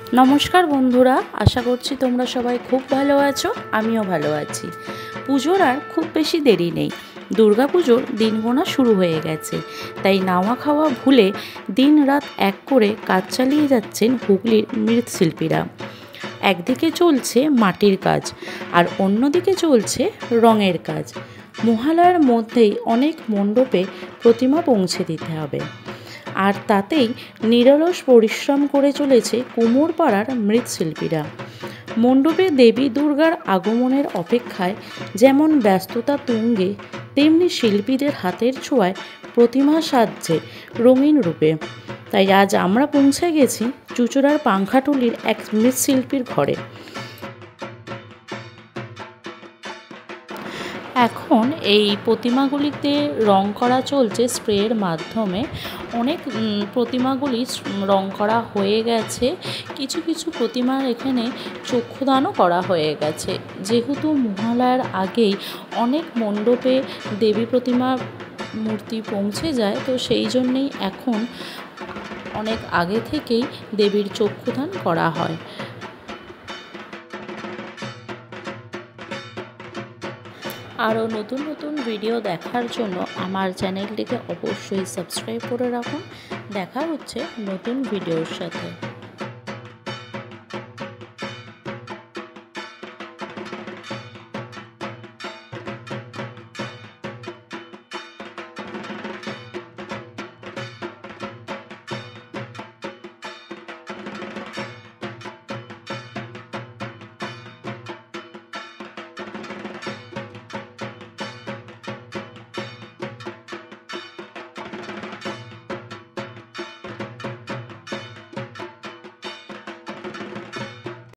नमस्कार बंधुरा, आशा करछि तोमरा सबाई खूब भालो आछो। आमिओ भालो आछि। पुजोर आर खूब बेशी देरी नेই। दुर्गा पुजोर दिन गोना शुरू हये गेছে। তাই নাওয়া খাওয়া ভুলে দিন রাত এক করে কাজ চালিয়ে যাচ্ছেন হুগলির মৃৎশিল্পীরা। একদিকে চলছে মাটির কাজ আর অন্যদিকে চলছে রঙের কাজ। মহালয়ার মধ্যেই অনেক মণ্ডপে প্রতিমা পৌঁছে দিতে হবে, আর তাতেই নিরলস পরিশ্রম করে চলেছে কুমোরপাড়ার মৃৎশিল্পীরা। মণ্ডপে দেবী দুর্গার আগমনের অপেক্ষায় যেমন ব্যস্ততা তুঙ্গে, তেমনি শিল্পীদের হাতের ছোঁয়ায় প্রতিমা সাজছে রঙিন রূপে। তাই আজ আমরা পৌঁছে গেছি চুঁচুড়ার পাংখাটুলির এক মৃৎশিল্পীর ঘরে। এখন এই প্রতিমাগুলিতে রং করা চলছে স্প্রের মাধ্যমে। অনেক প্রতিমাগুলি রং করা হয়ে গেছে। কিছু কিছু প্রতিমার এখানে চক্ষুদানও করা হয়ে গেছে। যেহেতু মহালয়ার আগেই অনেক মণ্ডপে দেবী প্রতিমা মূর্তি পৌঁছে যায়, তো সেই জন্যেই এখন অনেক আগে থেকেই দেবীর চক্ষুদান করা হয়। আরও নতুন নতুন ভিডিও দেখার জন্য আমার চ্যানেলটিকে অবশ্যই সাবস্ক্রাইব করে রাখুন। দেখা হচ্ছে নতুন ভিডিওর সাথে।